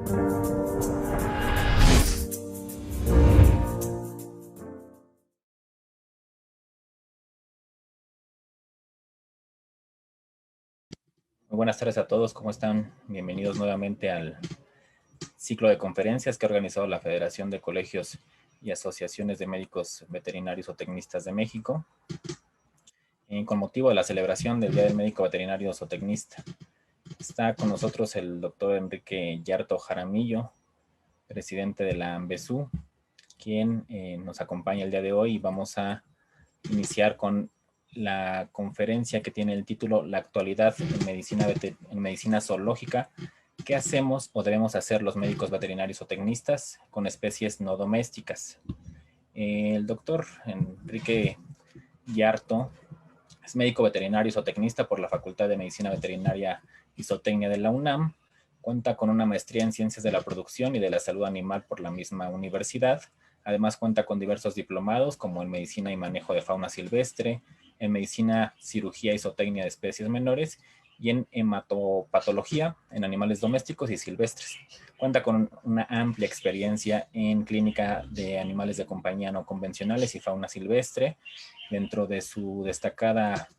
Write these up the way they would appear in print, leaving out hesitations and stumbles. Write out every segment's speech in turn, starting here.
Muy buenas tardes a todos, ¿cómo están? Bienvenidos nuevamente al ciclo de conferencias que ha organizado la Federación de Colegios y Asociaciones de Médicos Veterinarios o Tecnistas de México, con motivo de la celebración del Día del Médico Veterinario Zootecnista. Está con nosotros el doctor Enrique Yarto Jaramillo, presidente de la ANBESU, quien nos acompaña el día de hoy, y vamos a iniciar con la conferencia que tiene el título La actualidad en medicina zoológica. ¿Qué hacemos o debemos hacer los médicos veterinarios o tecnistas con especies no domésticas? El doctor Enrique Yarto es médico veterinario y zootecnista por la Facultad de Medicina Veterinaria y Zootecnia de la UNAM. Cuenta con una maestría en Ciencias de la Producción y de la Salud Animal por la misma universidad. Además cuenta con diversos diplomados como en Medicina y Manejo de Fauna Silvestre, en Medicina, Cirugía y Zootecnia de Especies Menores y en Hematopatología en animales domésticos y silvestres. Cuenta con una amplia experiencia en clínica de animales de compañía no convencionales y fauna silvestre. Dentro de su destacada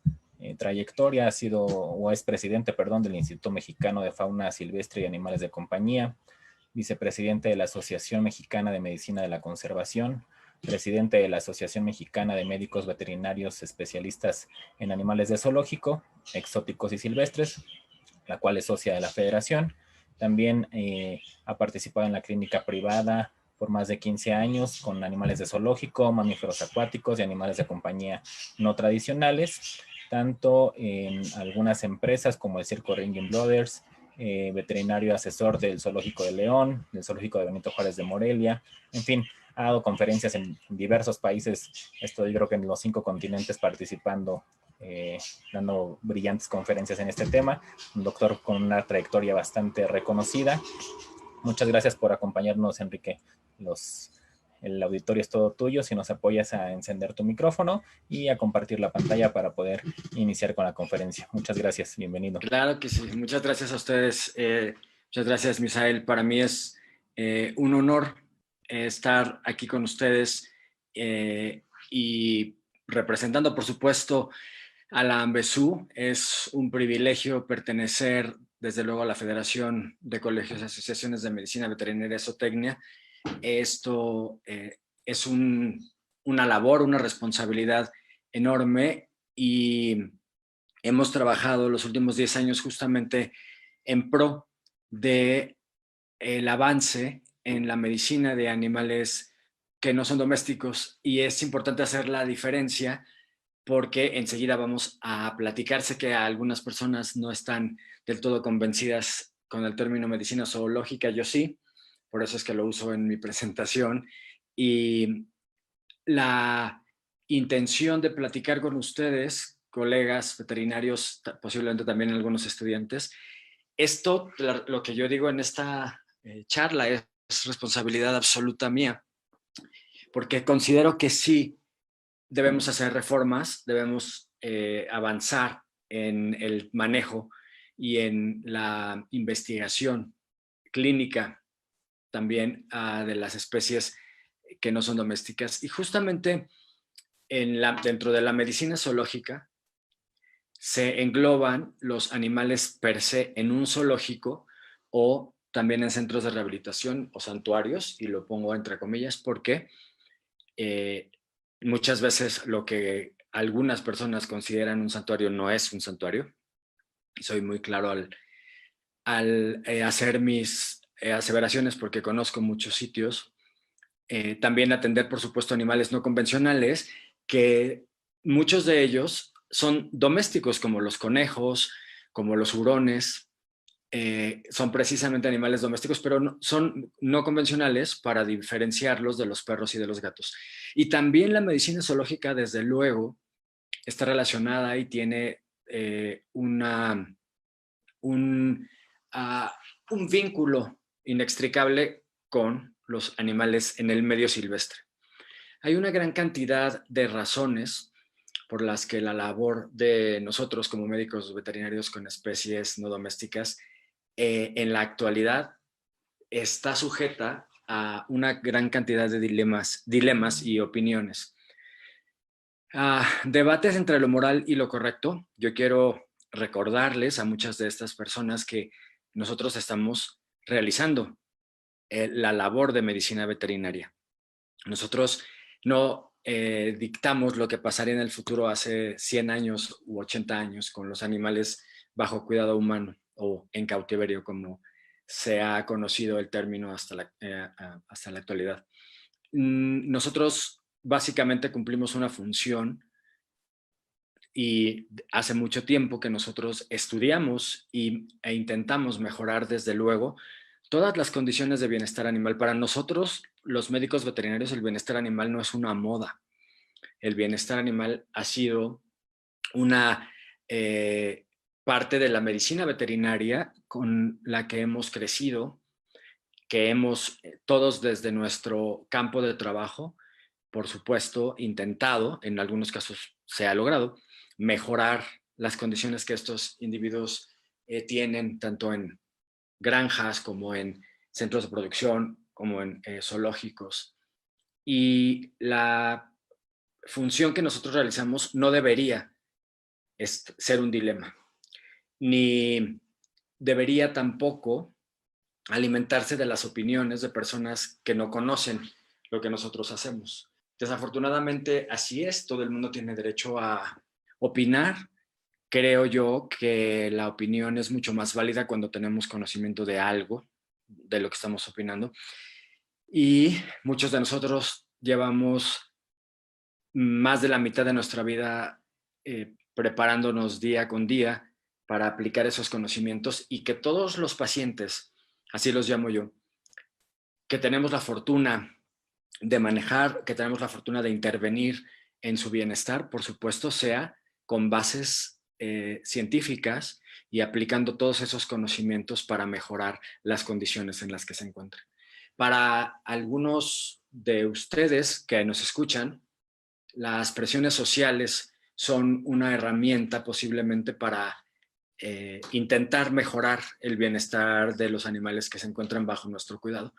trayectoria ha sido o es presidente, del Instituto Mexicano de Fauna Silvestre y Animales de Compañía, vicepresidente de la Asociación Mexicana de Medicina de la Conservación, presidente de la Asociación Mexicana de Médicos Veterinarios Especialistas en Animales de Zoológico, Exóticos y Silvestres, la cual es socia de la Federación. También ha participado en la clínica privada por más de 15 años con animales de zoológico, mamíferos acuáticos y animales de compañía no tradicionales, tanto en algunas empresas como el Circo Ringling Brothers, veterinario asesor del Zoológico de León, del Zoológico de Benito Juárez de Morelia, en fin, ha dado conferencias en diversos países, yo creo que en los 5 continentes participando, dando brillantes conferencias en este tema, un doctor con una trayectoria bastante reconocida. Muchas gracias por acompañarnos, Enrique. El auditorio es todo tuyo. Si nos apoyas a encender tu micrófono y a compartir la pantalla para poder iniciar con la conferencia. Muchas gracias, bienvenido. Claro que sí, muchas gracias a ustedes. Muchas gracias, Misael. Para mí es un honor estar aquí con ustedes y representando, por supuesto, a la ANBESU. Es un privilegio pertenecer, desde luego, a la Federación de Colegios y Asociaciones de Medicina Veterinaria y Zootecnia. Esto es una labor, una responsabilidad enorme, y hemos trabajado los últimos 10 años justamente en pro de el avance en la medicina de animales que no son domésticos, y es importante hacer la diferencia porque enseguida vamos a platicar. Sé que algunas personas no están del todo convencidas con el término medicina zoológica, yo sí, por eso es que lo uso en mi presentación, y la intención de platicar con ustedes, colegas veterinarios, posiblemente también algunos estudiantes, esto, lo que yo digo en esta charla, es responsabilidad absoluta mía, porque considero que sí debemos hacer reformas, debemos avanzar en el manejo y en la investigación clínica también de las especies que no son domésticas. Y justamente dentro de la medicina zoológica se engloban los animales per se en un zoológico o también en centros de rehabilitación o santuarios, y lo pongo entre comillas porque muchas veces lo que algunas personas consideran un santuario no es un santuario. Soy muy claro al hacer mis aseveraciones porque conozco muchos sitios. También atender, por supuesto, animales no convencionales, que muchos de ellos son domésticos, como los conejos, como los hurones. Son precisamente animales domésticos, pero son no convencionales para diferenciarlos de los perros y de los gatos. Y también la medicina zoológica, desde luego, está relacionada y tiene un vínculo inextricable con los animales en el medio silvestre. Hay una gran cantidad de razones por las que la labor de nosotros como médicos veterinarios con especies no domésticas en la actualidad está sujeta a una gran cantidad de dilemas y opiniones. Debates entre lo moral y lo correcto. Yo quiero recordarles a muchas de estas personas que nosotros estamos realizando la labor de medicina veterinaria. Nosotros no dictamos lo que pasaría en el futuro hace 100 años u 80 años con los animales bajo cuidado humano o en cautiverio, como se ha conocido el término hasta la actualidad. Nosotros básicamente cumplimos una función y hace mucho tiempo que nosotros estudiamos e intentamos mejorar, desde luego, todas las condiciones de bienestar animal. Para nosotros, los médicos veterinarios, el bienestar animal no es una moda. El bienestar animal ha sido una parte de la medicina veterinaria con la que hemos crecido, que hemos todos desde nuestro campo de trabajo, por supuesto, intentado, en algunos casos se ha logrado, mejorar las condiciones que estos individuos tienen, tanto en granjas como en centros de producción, como en zoológicos. Y la función que nosotros realizamos no debería ser un dilema, ni debería tampoco alimentarse de las opiniones de personas que no conocen lo que nosotros hacemos. Desafortunadamente, así es, todo el mundo tiene derecho a opinar. Creo yo que la opinión es mucho más válida cuando tenemos conocimiento de algo, de lo que estamos opinando. Y muchos de nosotros llevamos más de la mitad de nuestra vida preparándonos día con día para aplicar esos conocimientos, y que todos los pacientes, así los llamo yo, que tenemos la fortuna de manejar, que tenemos la fortuna de intervenir en su bienestar, por supuesto, sea con bases científicas y aplicando todos esos conocimientos para mejorar las condiciones en las que se encuentran. Para algunos de ustedes que nos escuchan, las presiones sociales son una herramienta posiblemente para intentar mejorar el bienestar de los animales que se encuentran bajo nuestro cuidado.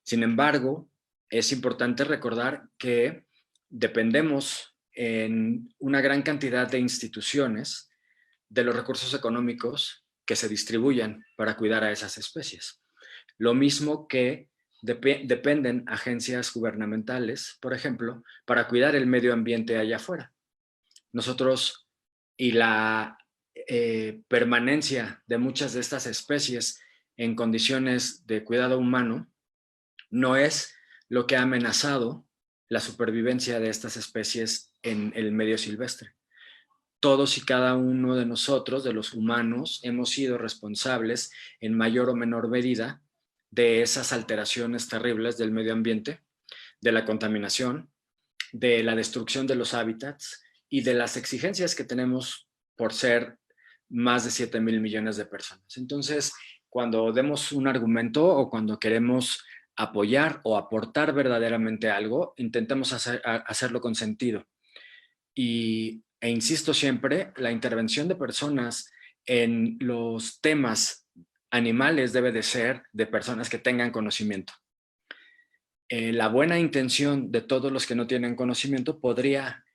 Sin embargo, es importante recordar que dependemos en una gran cantidad de instituciones de los recursos económicos que se distribuyan para cuidar a esas especies. Lo mismo que dependen agencias gubernamentales, por ejemplo, para cuidar el medio ambiente allá afuera. Nosotros, y la permanencia de muchas de estas especies en condiciones de cuidado humano, no es lo que ha amenazado la supervivencia de estas especies en el medio silvestre. Todos y cada uno de nosotros, de los humanos, hemos sido responsables en mayor o menor medida de esas alteraciones terribles del medio ambiente, de la contaminación, de la destrucción de los hábitats y de las exigencias que tenemos por ser más de 7,000 millones de personas. Entonces, cuando demos un argumento o cuando queremos apoyar o aportar verdaderamente algo, intentemos hacerlo con sentido. E insisto siempre, la intervención de personas en los temas animales debe de ser de personas que tengan conocimiento. La buena intención de todos los que no tienen conocimiento podría,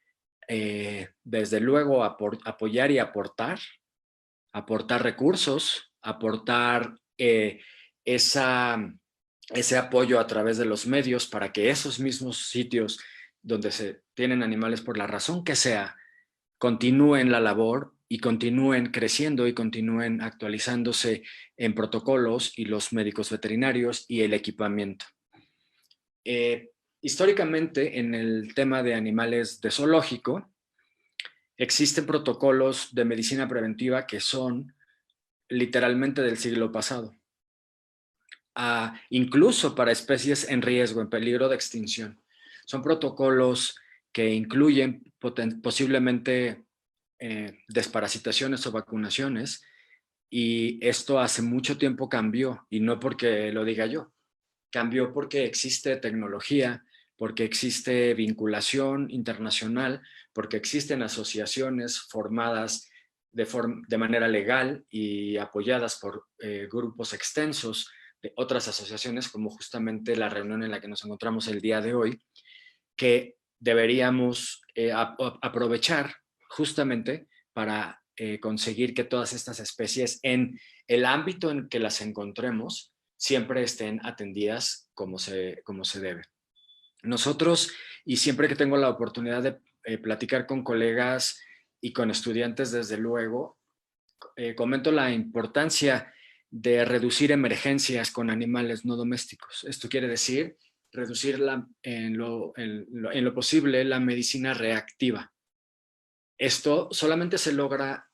desde luego, apoyar y aportar recursos, aportar ese apoyo a través de los medios para que esos mismos sitios donde se tienen animales, por la razón que sea, continúen la labor y continúen creciendo y continúen actualizándose en protocolos y los médicos veterinarios y el equipamiento. Históricamente, en el tema de animales de zoológico, existen protocolos de medicina preventiva que son literalmente del siglo pasado, incluso para especies en riesgo, en peligro de extinción. Son protocolos que incluyen posiblemente desparasitaciones o vacunaciones, y esto hace mucho tiempo cambió, y no porque lo diga yo, cambió porque existe tecnología, porque existe vinculación internacional, porque existen asociaciones formadas de manera legal y apoyadas por grupos extensos de otras asociaciones, como justamente la reunión en la que nos encontramos el día de hoy, que deberíamos aprovechar justamente para conseguir que todas estas especies en el ámbito en que las encontremos siempre estén atendidas como se debe. Nosotros, y siempre que tengo la oportunidad de platicar con colegas y con estudiantes, desde luego, comento la importancia de reducir emergencias con animales no domésticos. Esto quiere decir reducir en lo posible la medicina reactiva. Esto solamente se logra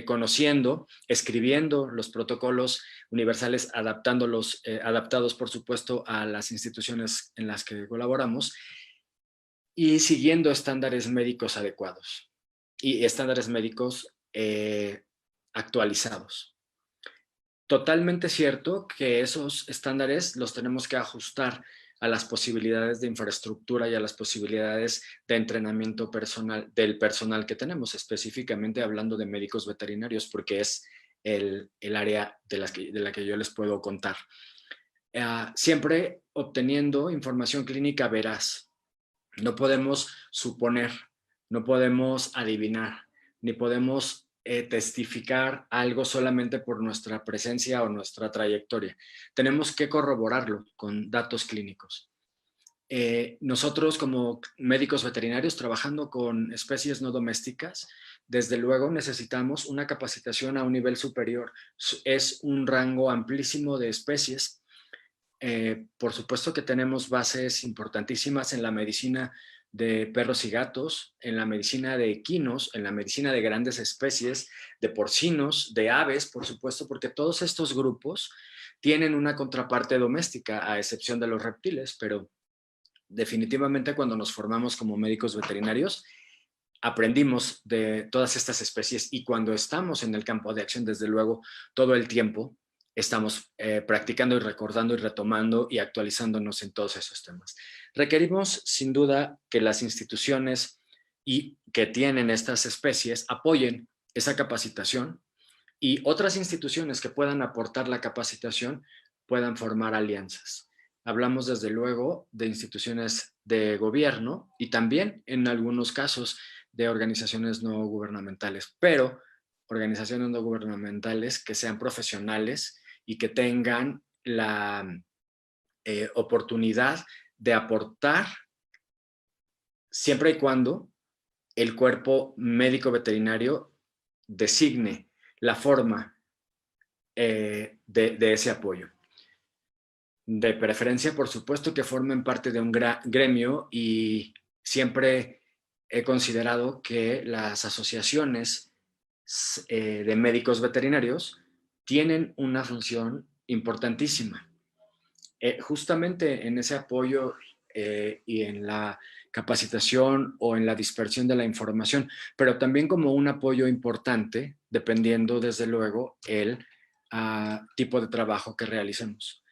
conociendo, escribiendo los protocolos universales, adaptados, por supuesto, a las instituciones en las que colaboramos y siguiendo estándares médicos adecuados y estándares médicos actualizados. Totalmente cierto que esos estándares los tenemos que ajustar a las posibilidades de infraestructura y a las posibilidades de entrenamiento del personal que tenemos, específicamente hablando de médicos veterinarios, porque es el área de la que yo les puedo contar. Siempre obteniendo información clínica veraz. No podemos suponer, no podemos adivinar, ni podemos testificar algo solamente por nuestra presencia o nuestra trayectoria. Tenemos que corroborarlo con datos clínicos. Nosotros como médicos veterinarios trabajando con especies no domésticas, desde luego necesitamos una capacitación a un nivel superior. Es un rango amplísimo de especies. Por supuesto que tenemos bases importantísimas en la medicina de perros y gatos, en la medicina de equinos, en la medicina de grandes especies, de porcinos, de aves, por supuesto, porque todos estos grupos tienen una contraparte doméstica, a excepción de los reptiles, pero definitivamente cuando nos formamos como médicos veterinarios, aprendimos de todas estas especies y cuando estamos en el campo de acción, desde luego, todo el tiempo estamos practicando y recordando y retomando y actualizándonos en todos esos temas. Requerimos, sin duda, que las instituciones que tienen estas especies apoyen esa capacitación y otras instituciones que puedan aportar la capacitación puedan formar alianzas. Hablamos, desde luego, de instituciones de gobierno y también, en algunos casos, de organizaciones no gubernamentales, pero organizaciones no gubernamentales que sean profesionales y que tengan la oportunidad de aportar siempre y cuando el cuerpo médico veterinario designe la forma de ese apoyo. De preferencia, por supuesto, que formen parte de un gremio y siempre he considerado que las asociaciones de médicos veterinarios tienen una función importantísima. Justamente en ese apoyo y en la capacitación o en la dispersión de la información, pero también como un apoyo importante, dependiendo desde luego el tipo de trabajo que realicemos.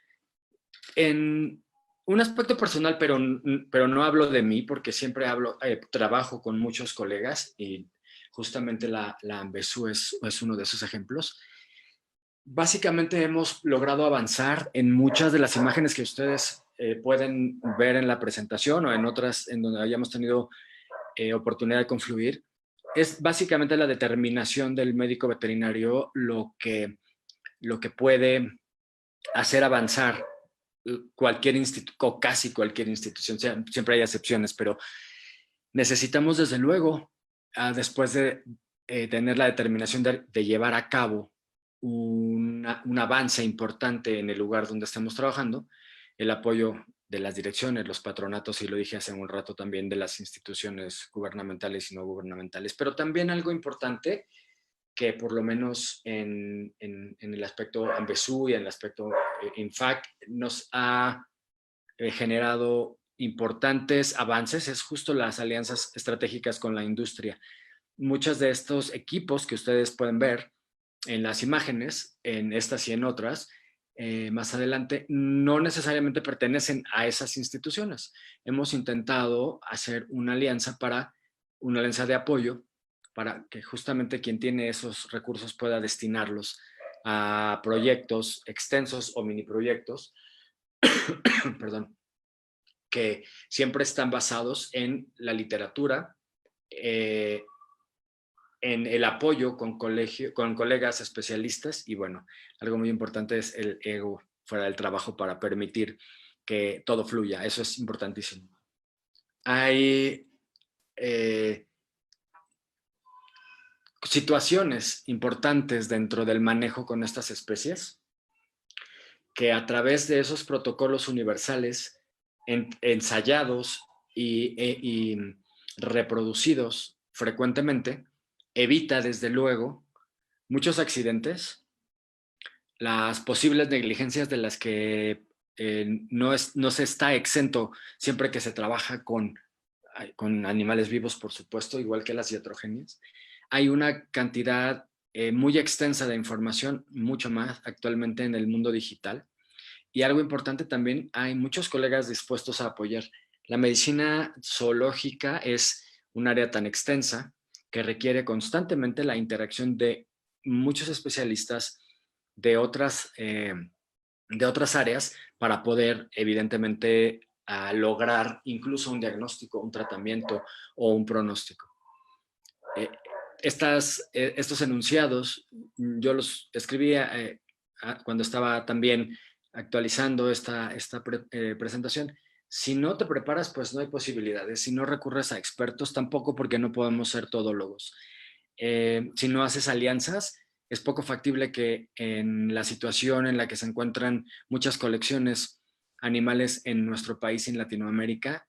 En un aspecto personal, pero no hablo de mí, porque siempre trabajo con muchos colegas y justamente la ANBESU es uno de esos ejemplos. Básicamente hemos logrado avanzar en muchas de las imágenes que ustedes pueden ver en la presentación o en otras en donde hayamos tenido oportunidad de confluir. Es básicamente la determinación del médico veterinario lo que puede hacer avanzar cualquier instituto, casi cualquier institución, siempre hay excepciones, pero necesitamos desde luego, después de tener la determinación de llevar a cabo un avance importante en el lugar donde estamos trabajando, el apoyo de las direcciones, los patronatos, y lo dije hace un rato también, de las instituciones gubernamentales y no gubernamentales, pero también algo importante que por lo menos en el aspecto ANBESU y en el aspecto INFAC nos ha generado importantes avances, es justo las alianzas estratégicas con la industria. Muchos de estos equipos que ustedes pueden ver en las imágenes, en estas y en otras, más adelante, no necesariamente pertenecen a esas instituciones. Hemos intentado hacer una alianza de apoyo para que justamente quien tiene esos recursos pueda destinarlos a proyectos extensos o mini proyectos, perdón, que siempre están basados en la literatura, en el apoyo con colegas especialistas y bueno, algo muy importante es el ego fuera del trabajo para permitir que todo fluya. Eso es importantísimo. Hay situaciones importantes dentro del manejo con estas especies que a través de esos protocolos universales ensayados y reproducidos frecuentemente, evita desde luego muchos accidentes, las posibles negligencias de las que no se está exento siempre que se trabaja con animales vivos, por supuesto, igual que las iatrogenias. Hay una cantidad muy extensa de información, mucho más actualmente en el mundo digital. Y algo importante también, hay muchos colegas dispuestos a apoyar. La medicina zoológica es un área tan extensa que requiere constantemente la interacción de muchos especialistas de otras áreas para poder, evidentemente, lograr incluso un diagnóstico, un tratamiento o un pronóstico. Estos enunciados yo los escribía cuando estaba también actualizando esta presentación. Si no te preparas, pues no hay posibilidades. Si no recurres a expertos, tampoco, porque no podemos ser todólogos. Si no haces alianzas, es poco factible que en la situación en la que se encuentran muchas colecciones animales en nuestro país y en Latinoamérica,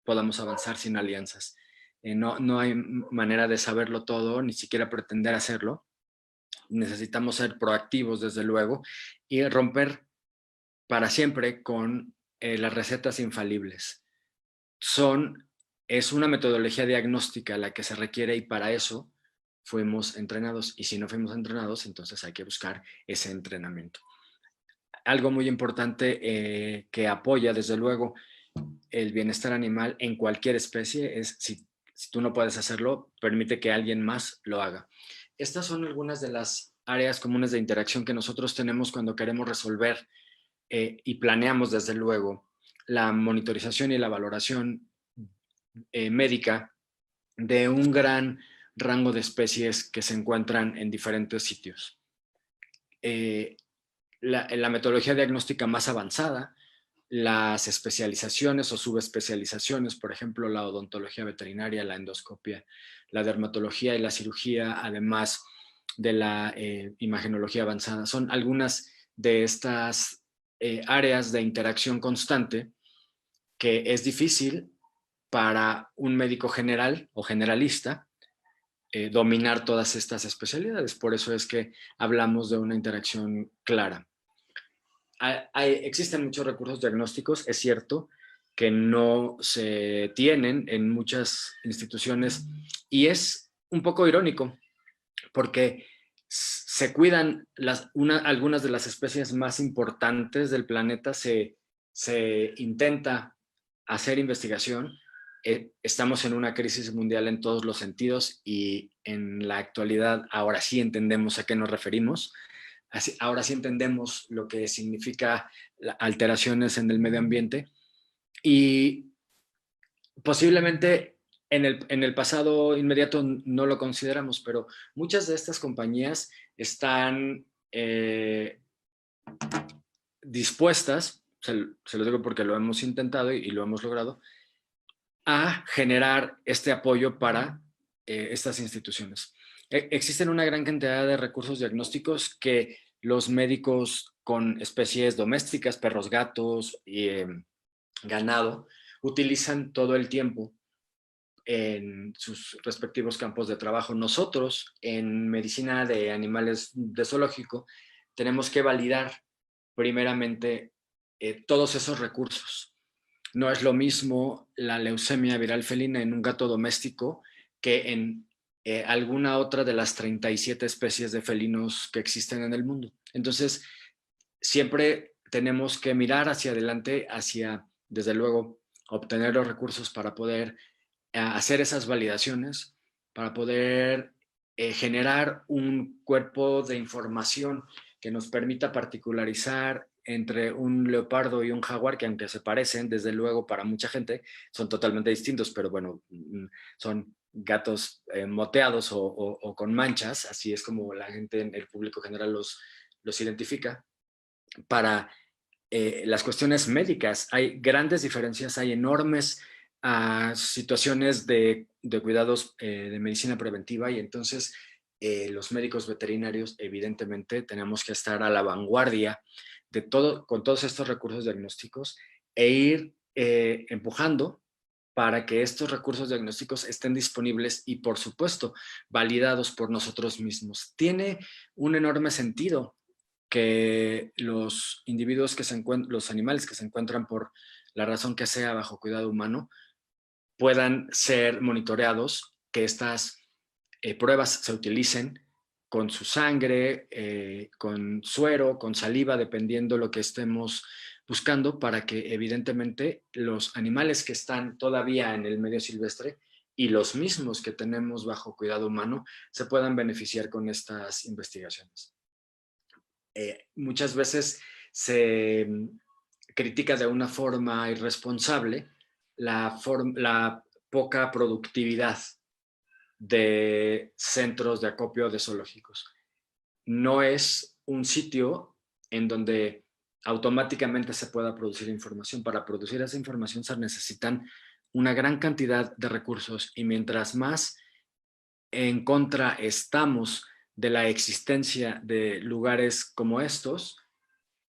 podamos avanzar sin alianzas. No hay manera de saberlo todo, ni siquiera pretender hacerlo. Necesitamos ser proactivos, desde luego, y romper para siempre con las recetas infalibles. Es una metodología diagnóstica la que se requiere y para eso fuimos entrenados. Y si no fuimos entrenados, entonces hay que buscar ese entrenamiento. Algo muy importante que apoya, desde luego, el bienestar animal en cualquier especie es, si tú no puedes hacerlo, permite que alguien más lo haga. Estas son algunas de las áreas comunes de interacción que nosotros tenemos cuando queremos resolver y planeamos, desde luego, la monitorización y la valoración médica de un gran rango de especies que se encuentran en diferentes sitios. La metodología diagnóstica más avanzada, las especializaciones o subespecializaciones, por ejemplo, la odontología veterinaria, la endoscopia, la dermatología y la cirugía, además de la imagenología avanzada, son algunas de estas áreas de interacción constante que es difícil para un médico general o generalista dominar todas estas especialidades. Por eso es que hablamos de una interacción clara. Existen muchos recursos diagnósticos, es cierto, que no se tienen en muchas instituciones y es un poco irónico porque se cuidan algunas de las especies más importantes del planeta, se intenta hacer investigación. Estamos en una crisis mundial en todos los sentidos y en la actualidad ahora sí entendemos a qué nos referimos. Ahora sí entendemos lo que significa alteraciones en el medio ambiente y posiblemente en el pasado inmediato no lo consideramos, pero muchas de estas compañías están dispuestas, se lo digo porque lo hemos intentado y lo hemos logrado, a generar este apoyo para estas instituciones. Existen una gran cantidad de recursos diagnósticos que los médicos con especies domésticas, perros, gatos y ganado, utilizan todo el tiempo en sus respectivos campos de trabajo. Nosotros, en medicina de animales de zoológico, tenemos que validar primeramente todos esos recursos. No es lo mismo la leucemia viral felina en un gato doméstico que en alguna otra de las 37 especies de felinos que existen en el mundo. Entonces, siempre tenemos que mirar hacia adelante, hacia, desde luego, obtener los recursos para poder hacer esas validaciones, para poder generar un cuerpo de información que nos permita particularizar entre un leopardo y un jaguar, que aunque se parecen, desde luego para mucha gente, son totalmente distintos, pero bueno, son gatos moteados o con manchas, así es como la gente, en el público general los identifica. Para las cuestiones médicas hay grandes diferencias, hay enormes situaciones de cuidados de medicina preventiva, y entonces los médicos veterinarios evidentemente tenemos que estar a la vanguardia de todo, con todos estos recursos diagnósticos, e ir empujando para que estos recursos diagnósticos estén disponibles y, por supuesto, validados por nosotros mismos. Tiene un enorme sentido que los individuos que se encuentran, los animales que se encuentran por la razón que sea bajo cuidado humano, puedan ser monitoreados, que estas pruebas se utilicen con su sangre, con suero, con saliva, dependiendo lo que estemos buscando, para que evidentemente los animales que están todavía en el medio silvestre y los mismos que tenemos bajo cuidado humano se puedan beneficiar con estas investigaciones. Muchas veces se critica de una forma irresponsable la poca productividad de centros de acopio de zoológicos. No es un sitio en donde automáticamente se pueda producir información. Para producir esa información se necesitan una gran cantidad de recursos, y mientras más en contra estamos de la existencia de lugares como estos,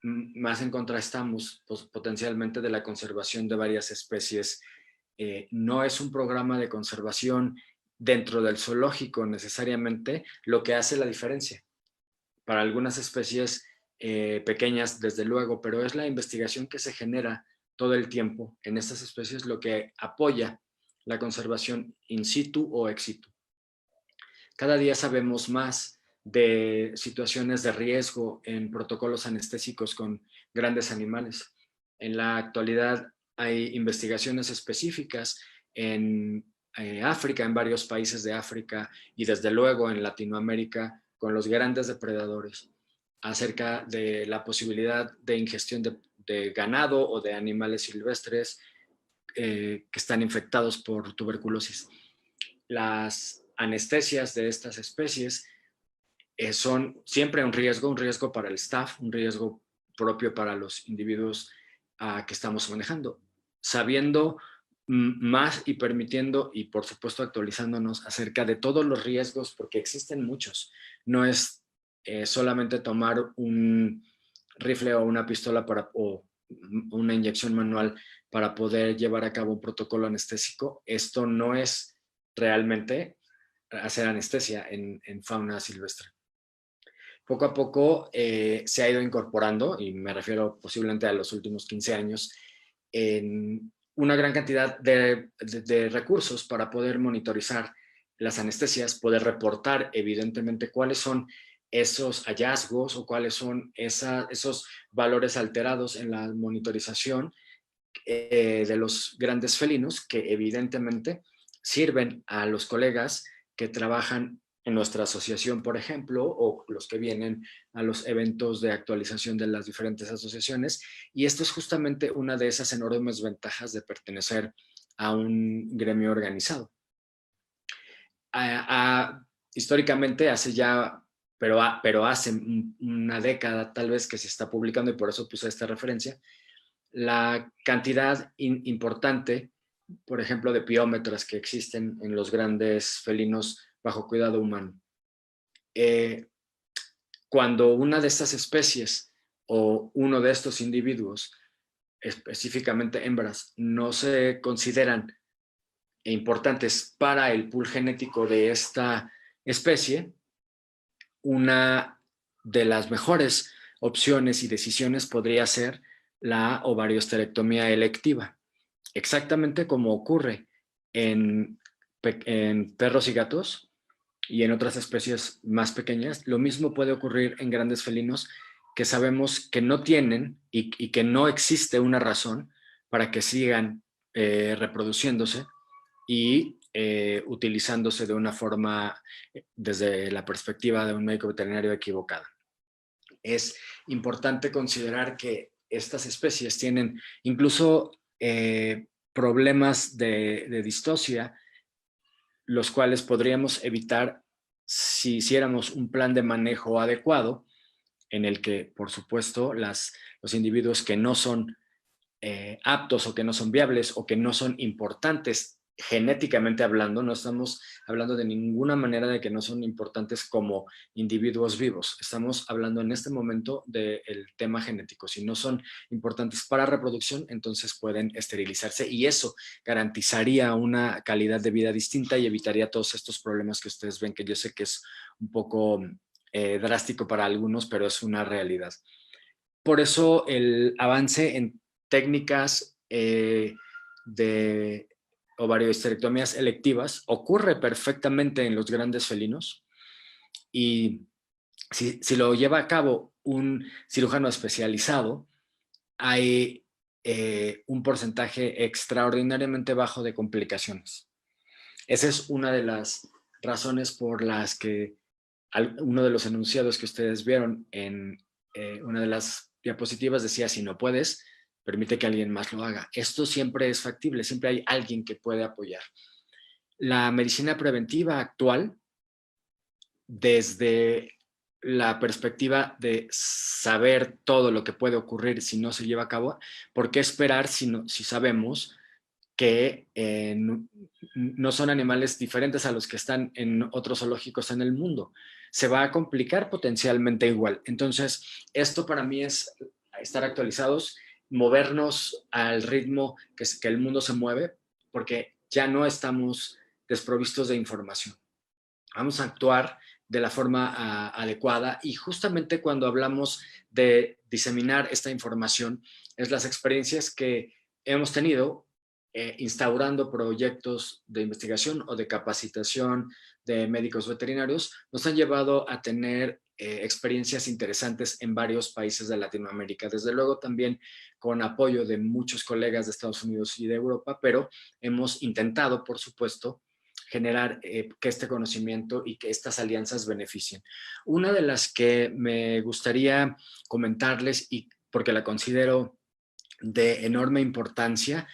más en contra estamos pues, potencialmente de la conservación de varias especies. No es un programa de conservación dentro del zoológico necesariamente lo que hace la diferencia. Para algunas especies pequeñas, desde luego, pero es la investigación que se genera todo el tiempo en estas especies lo que apoya la conservación in situ o ex situ. Cada día sabemos más de situaciones de riesgo en protocolos anestésicos con grandes animales. En la actualidad hay investigaciones específicas en África, en varios países de África, y desde luego en Latinoamérica con los grandes depredadores, acerca de la posibilidad de ingestión de ganado o de animales silvestres que están infectados por tuberculosis. Las anestesias de estas especies son siempre un riesgo para el staff, un riesgo propio para los individuos que estamos manejando. Sabiendo más y permitiendo y por supuesto actualizándonos acerca de todos los riesgos, porque existen muchos. No es solamente tomar un rifle o una pistola o una inyección manual para poder llevar a cabo un protocolo anestésico. Esto no es realmente hacer anestesia en fauna silvestre. Poco a poco se ha ido incorporando, y me refiero posiblemente a los últimos 15 años, en una gran cantidad de recursos para poder monitorizar las anestesias, poder reportar evidentemente cuáles son esos hallazgos o cuáles son esos valores alterados en la monitorización de los grandes felinos, que evidentemente sirven a los colegas que trabajan en nuestra asociación, por ejemplo, o los que vienen a los eventos de actualización de las diferentes asociaciones. Y esto es justamente una de esas enormes ventajas de pertenecer a un gremio organizado. Históricamente, hace ya, pero hace una década tal vez que se está publicando, y por eso puse esta referencia, la cantidad importante, por ejemplo, de piómetras que existen en los grandes felinos bajo cuidado humano. Cuando una de estas especies o uno de estos individuos, específicamente hembras, no se consideran importantes para el pool genético de esta especie, una de las mejores opciones y decisiones podría ser la ovariosterectomía electiva, exactamente como ocurre en perros y gatos y en otras especies más pequeñas. Lo mismo puede ocurrir en grandes felinos que sabemos que no tienen y que no existe una razón para que sigan reproduciéndose, y utilizándose de una forma, desde la perspectiva de un médico veterinario, equivocada. Es importante considerar que estas especies tienen incluso problemas de distocia, los cuales podríamos evitar si hiciéramos un plan de manejo adecuado, en el que, por supuesto, los individuos que no son aptos o que no son viables o que no son importantes genéticamente hablando, no estamos hablando de ninguna manera de que no son importantes como individuos vivos, estamos hablando en este momento del tema genético. Si no son importantes para reproducción, entonces pueden esterilizarse, y eso garantizaría una calidad de vida distinta y evitaría todos estos problemas que ustedes ven, que yo sé que es un poco drástico para algunos, pero es una realidad. Por eso el avance en técnicas de ovariohisterectomías electivas ocurre perfectamente en los grandes felinos, y si lo lleva a cabo un cirujano especializado, hay un porcentaje extraordinariamente bajo de complicaciones. Esa es una de las razones por las que uno de los enunciados que ustedes vieron en una de las diapositivas decía: si no puedes, permite que alguien más lo haga. Esto siempre es factible, siempre hay alguien que puede apoyar. La medicina preventiva actual, desde la perspectiva de saber todo lo que puede ocurrir si no se lleva a cabo, ¿por qué esperar si sabemos que no son animales diferentes a los que están en otros zoológicos en el mundo? Se va a complicar potencialmente igual. Entonces, esto para mí es estar actualizados, movernos al ritmo que el mundo se mueve, porque ya no estamos desprovistos de información. Vamos a actuar de la forma adecuada, y justamente cuando hablamos de diseminar esta información, es las experiencias que hemos tenido instaurando proyectos de investigación o de capacitación de médicos veterinarios, nos han llevado a tener experiencias interesantes en varios países de Latinoamérica, desde luego también con apoyo de muchos colegas de Estados Unidos y de Europa, pero hemos intentado, por supuesto, generar que este conocimiento y que estas alianzas beneficien. Una de las que me gustaría comentarles, y porque la considero de enorme importancia,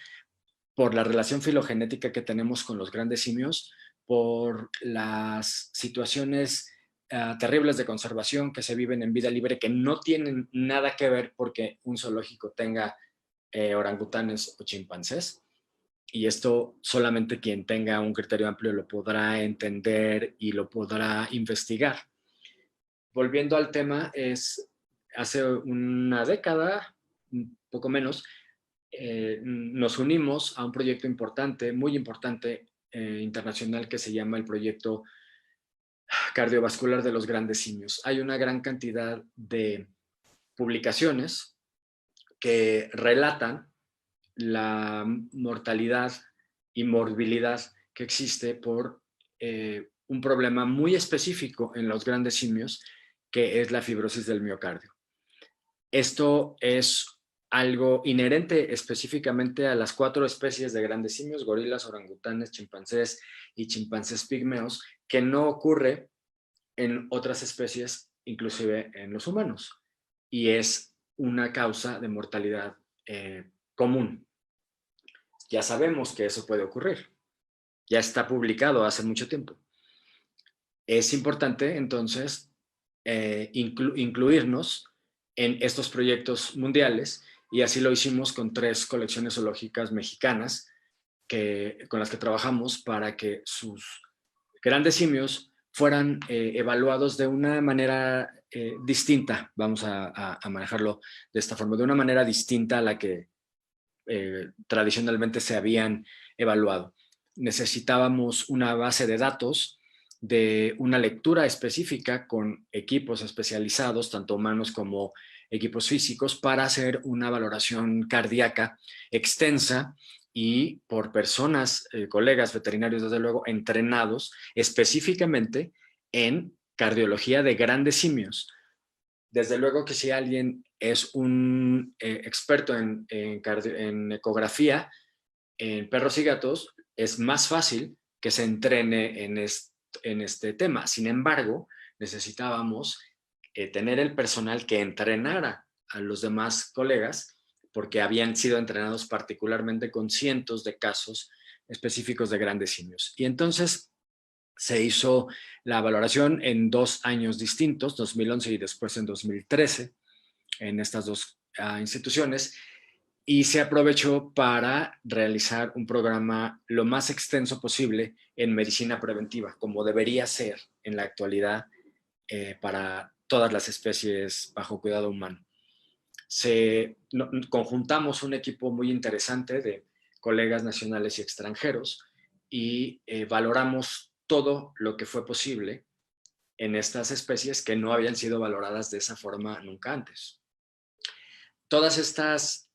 por la relación filogenética que tenemos con los grandes simios, por las situaciones terribles de conservación que se viven en vida libre, que no tienen nada que ver porque un zoológico tenga orangutanes o chimpancés. Y esto solamente quien tenga un criterio amplio lo podrá entender y lo podrá investigar. Volviendo al tema, hace una década, un poco menos, nos unimos a un proyecto importante, muy importante, internacional, que se llama el Proyecto Cardiovascular de los Grandes Simios. Hay una gran cantidad de publicaciones que relatan la mortalidad y morbilidad que existe por un problema muy específico en los grandes simios, que es la fibrosis del miocardio. Esto es algo inherente específicamente a las 4 especies de grandes simios: gorilas, orangutanes, chimpancés y chimpancés pigmeos, que no ocurre en otras especies, inclusive en los humanos, y es una causa de mortalidad común. Ya sabemos que eso puede ocurrir, ya está publicado hace mucho tiempo. Es importante entonces incluirnos en estos proyectos mundiales, y así lo hicimos con 3 colecciones zoológicas mexicanas con las que trabajamos para que sus grandes simios fueran evaluados de una manera distinta, vamos a manejarlo de esta forma, de una manera distinta a la que tradicionalmente se habían evaluado. Necesitábamos una base de datos de una lectura específica con equipos especializados, tanto humanos como equipos físicos, para hacer una valoración cardíaca extensa y por personas, colegas veterinarios, desde luego, entrenados específicamente en cardiología de grandes simios. Desde luego que si alguien es un experto en ecografía en perros y gatos, es más fácil que se entrene en este tema. Sin embargo, necesitábamos tener el personal que entrenara a los demás colegas, porque habían sido entrenados particularmente con cientos de casos específicos de grandes simios. Y entonces se hizo la valoración en 2 años distintos, 2011 y después en 2013, en estas dos instituciones, y se aprovechó para realizar un programa lo más extenso posible en medicina preventiva, como debería ser en la actualidad para todas las especies bajo cuidado humano. Conjuntamos un equipo muy interesante de colegas nacionales y extranjeros y valoramos todo lo que fue posible en estas especies que no habían sido valoradas de esa forma nunca antes. Todos estos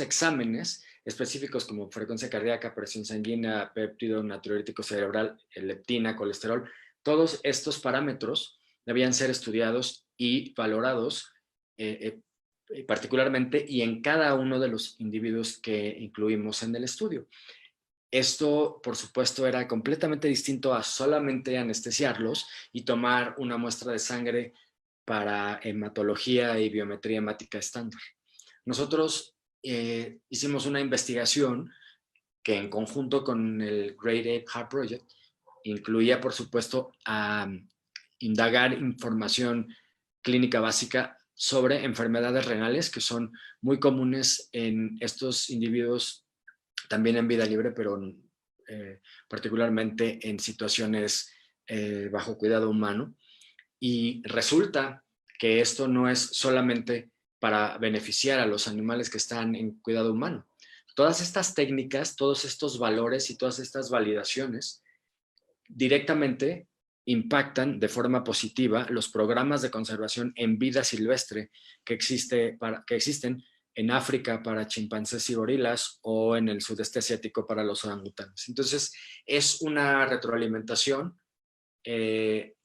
exámenes específicos como frecuencia cardíaca, presión sanguínea, péptido natriurético cerebral, leptina, colesterol, todos estos parámetros debían ser estudiados y valorados particularmente y en cada uno de los individuos que incluimos en el estudio. Esto, por supuesto, era completamente distinto a solamente anestesiarlos y tomar una muestra de sangre para hematología y biometría hemática estándar. Nosotros hicimos una investigación que en conjunto con el Great Ape Heart Project incluía, por supuesto, a indagar información clínica básica sobre enfermedades renales que son muy comunes en estos individuos también en vida libre, pero particularmente en situaciones bajo cuidado humano. Y resulta que esto no es solamente para beneficiar a los animales que están en cuidado humano. Todas estas técnicas, todos estos valores y todas estas validaciones directamente impactan de forma positiva los programas de conservación en vida silvestre que existen en África para chimpancés y gorilas o en el sudeste asiático para los orangutanes. Entonces, es una retroalimentación de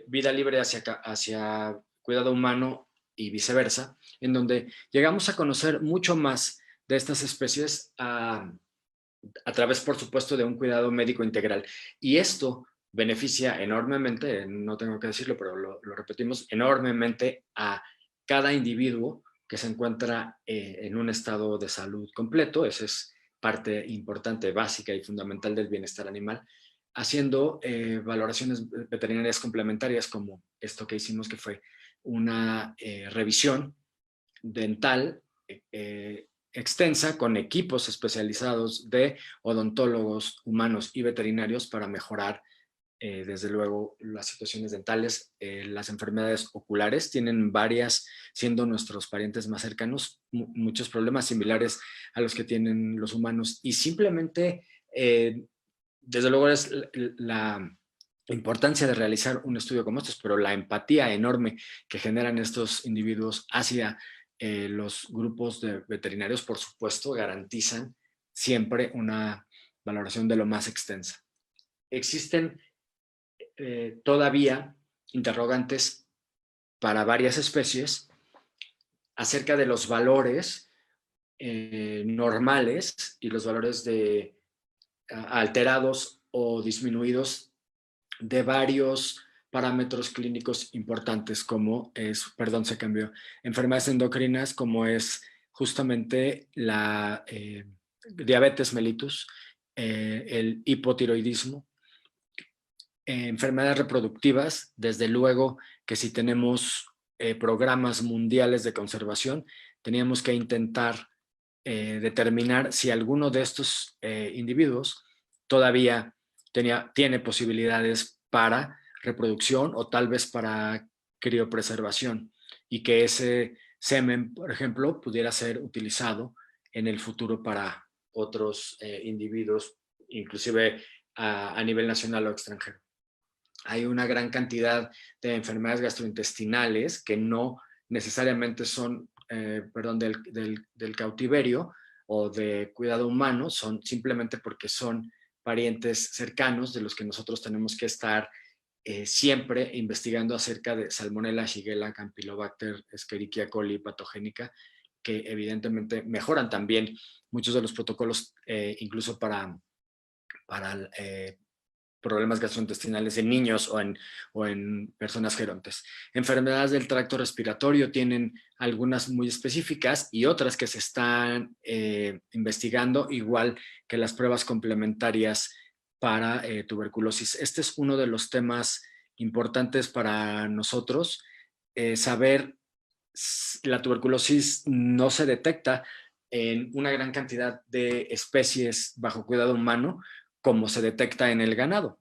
vida libre hacia cuidado humano y viceversa, en donde llegamos a conocer mucho más de estas especies a través, por supuesto, de un cuidado médico integral. Y esto beneficia enormemente, no tengo que decirlo, pero lo repetimos, enormemente a cada individuo que se encuentra en un estado de salud completo. Esa es parte importante, básica y fundamental del bienestar animal, haciendo valoraciones veterinarias complementarias como esto que hicimos, que fue una revisión dental extensa con equipos especializados de odontólogos humanos y veterinarios para mejorar desde luego las situaciones dentales. Las enfermedades oculares tienen varias, siendo nuestros parientes más cercanos, muchos problemas similares a los que tienen los humanos y simplemente desde luego es la importancia de realizar un estudio como estos, pero la empatía enorme que generan estos individuos hacia los grupos de veterinarios, por supuesto, garantizan siempre una valoración de lo más extensa. Existen todavía interrogantes para varias especies acerca de los valores normales y los valores alterados o disminuidos de varios parámetros clínicos importantes como es, perdón, se cambió, enfermedades endocrinas como es justamente la diabetes mellitus, el hipotiroidismo, enfermedades reproductivas, desde luego que si tenemos programas mundiales de conservación, teníamos que intentar determinar si alguno de estos individuos todavía tiene posibilidades para reproducción o tal vez para criopreservación y que ese semen, por ejemplo, pudiera ser utilizado en el futuro para otros individuos, inclusive a nivel nacional o extranjero. Hay una gran cantidad de enfermedades gastrointestinales que no necesariamente son del cautiverio o de cuidado humano, son simplemente porque son parientes cercanos de los que nosotros tenemos que estar siempre investigando acerca de Salmonella, Shigella, Campylobacter, Escherichia coli patogénica, que evidentemente mejoran también muchos de los protocolos, incluso para para problemas gastrointestinales en niños o en personas gerontes. Enfermedades del tracto respiratorio tienen algunas muy específicas y otras que se están investigando, igual que las pruebas complementarias para tuberculosis. Este es uno de los temas importantes para nosotros, saber la tuberculosis no se detecta en una gran cantidad de especies bajo cuidado humano como se detecta en el ganado.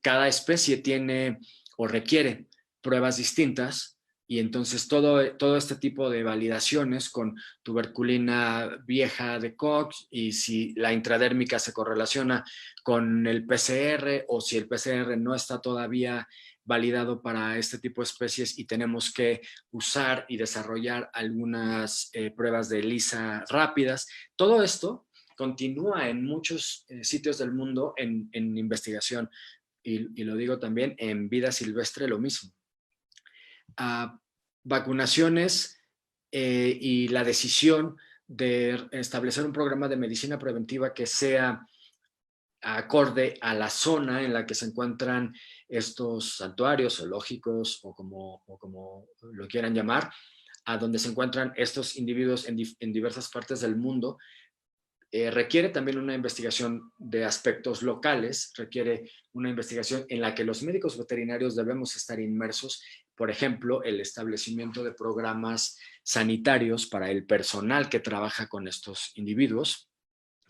Cada especie tiene o requiere pruebas distintas y entonces todo este tipo de validaciones con tuberculina vieja de Koch y si la intradérmica se correlaciona con el PCR o si el PCR no está todavía validado para este tipo de especies y tenemos que usar y desarrollar algunas pruebas de ELISA rápidas. Todo esto continúa en muchos sitios del mundo en investigación y lo digo también en vida silvestre lo mismo. Vacunaciones y la decisión de establecer un programa de medicina preventiva que sea acorde a la zona en la que se encuentran estos santuarios zoológicos o como lo quieran llamar, a donde se encuentran estos individuos en diversas partes del mundo. Requiere también una investigación de aspectos locales, requiere una investigación en la que los médicos veterinarios debemos estar inmersos, por ejemplo, el establecimiento de programas sanitarios para el personal que trabaja con estos individuos,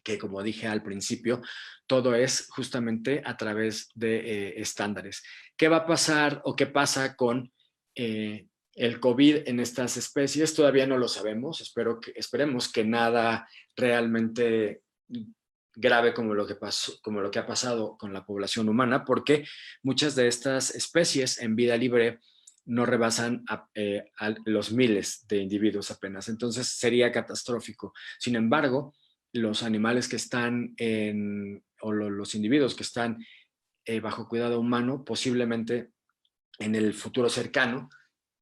que como dije al principio, todo es justamente a través de estándares. ¿Qué va a pasar o qué pasa con el COVID en estas especies? Todavía no lo sabemos. Esperemos que nada realmente grave como lo que ha pasado con la población humana, porque muchas de estas especies en vida libre no rebasan a los miles de individuos apenas. Entonces sería catastrófico. Sin embargo, los animales que están o los individuos que están bajo cuidado humano, posiblemente en el futuro cercano,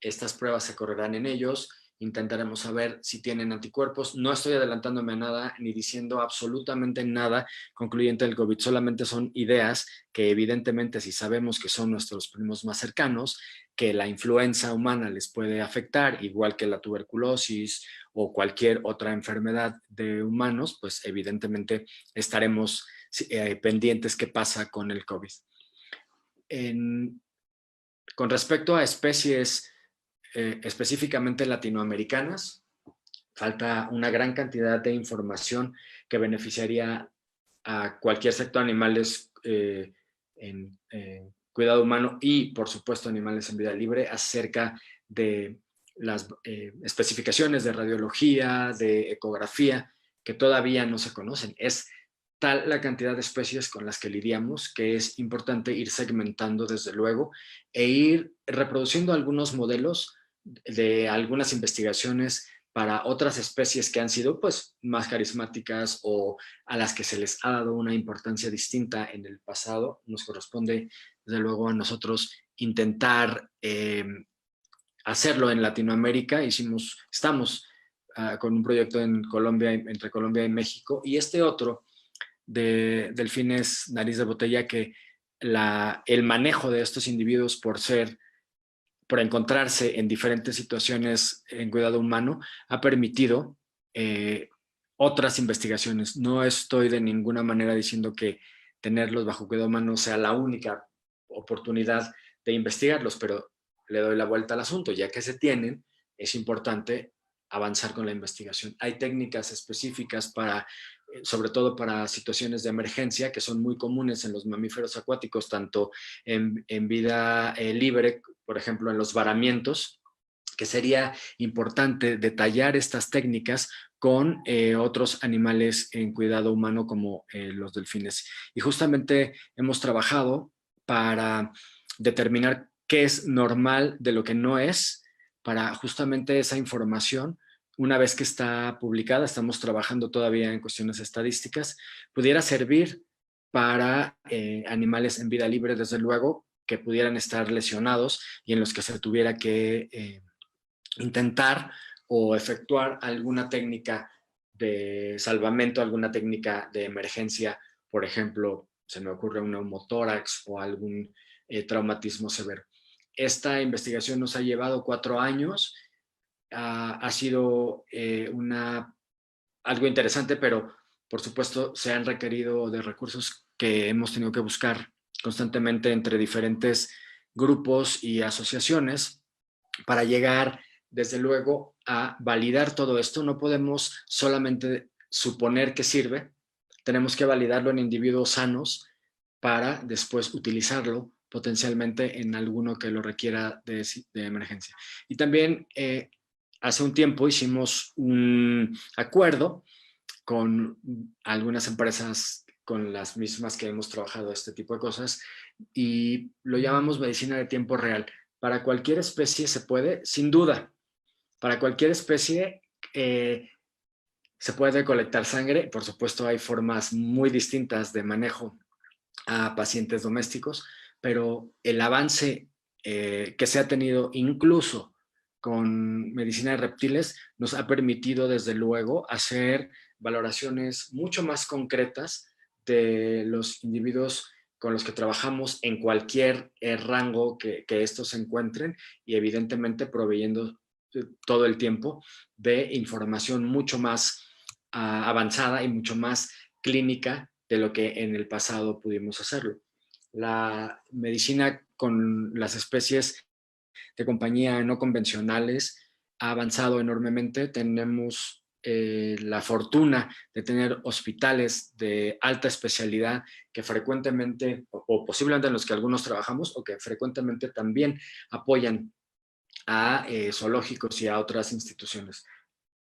estas pruebas se correrán en ellos, intentaremos saber si tienen anticuerpos. No estoy adelantándome a nada ni diciendo absolutamente nada concluyente del COVID, solamente son ideas que evidentemente si sabemos que son nuestros primos más cercanos, que la influenza humana les puede afectar, igual que la tuberculosis o cualquier otra enfermedad de humanos, pues evidentemente estaremos pendientes qué pasa con el COVID. Con respecto a especies específicamente latinoamericanas, falta una gran cantidad de información que beneficiaría a cualquier sector de animales en cuidado humano y, por supuesto, animales en vida libre acerca de las especificaciones de radiología, de ecografía, que todavía no se conocen. Es tal la cantidad de especies con las que lidiamos que es importante ir segmentando desde luego e ir reproduciendo algunos modelos de algunas investigaciones para otras especies que han sido pues más carismáticas o a las que se les ha dado una importancia distinta en el pasado. Nos corresponde desde luego a nosotros intentar hacerlo en Latinoamérica. Estamos con un proyecto en Colombia, entre Colombia y México, y este otro de delfines nariz de botella, que el manejo de estos individuos por encontrarse en diferentes situaciones en cuidado humano, ha permitido otras investigaciones. No estoy de ninguna manera diciendo que tenerlos bajo cuidado humano sea la única oportunidad de investigarlos, pero le doy la vuelta al asunto. Ya que se tienen, es importante avanzar con la investigación. Hay técnicas específicas sobre todo para situaciones de emergencia, que son muy comunes en los mamíferos acuáticos, tanto en vida libre, por ejemplo, en los varamientos, que sería importante detallar estas técnicas con otros animales en cuidado humano como los delfines. Y justamente hemos trabajado para determinar qué es normal de lo que no es, para justamente esa información, una vez que está publicada, estamos trabajando todavía en cuestiones estadísticas, pudiera servir para animales en vida libre, desde luego, que pudieran estar lesionados y en los que se tuviera que intentar o efectuar alguna técnica de salvamento, alguna técnica de emergencia por ejemplo, se me ocurre un neumotórax o algún traumatismo severo. Esta investigación nos ha llevado 4 años. Ha sido algo interesante, pero por supuesto se han requerido de recursos que hemos tenido que buscar constantemente entre diferentes grupos y asociaciones para llegar, desde luego, a validar todo esto. No podemos solamente suponer que sirve, tenemos que validarlo en individuos sanos para después utilizarlo potencialmente en alguno que lo requiera de emergencia. Y también hace un tiempo hicimos un acuerdo con algunas empresas con las mismas que hemos trabajado este tipo de cosas y lo llamamos medicina de tiempo real. Para cualquier especie se puede, sin duda, para cualquier especie se puede colectar sangre. Por supuesto, hay formas muy distintas de manejo a pacientes domésticos, pero el avance que se ha tenido incluso con medicina de reptiles nos ha permitido, desde luego, hacer valoraciones mucho más concretas de los individuos con los que trabajamos en cualquier rango que estos se encuentren y evidentemente proveyendo todo el tiempo de información mucho más avanzada y mucho más clínica de lo que en el pasado pudimos hacerlo. La medicina con las especies de compañía no convencionales ha avanzado enormemente. Tenemos la fortuna de tener hospitales de alta especialidad que frecuentemente, o posiblemente en los que algunos trabajamos, o que frecuentemente también apoyan a zoológicos y a otras instituciones.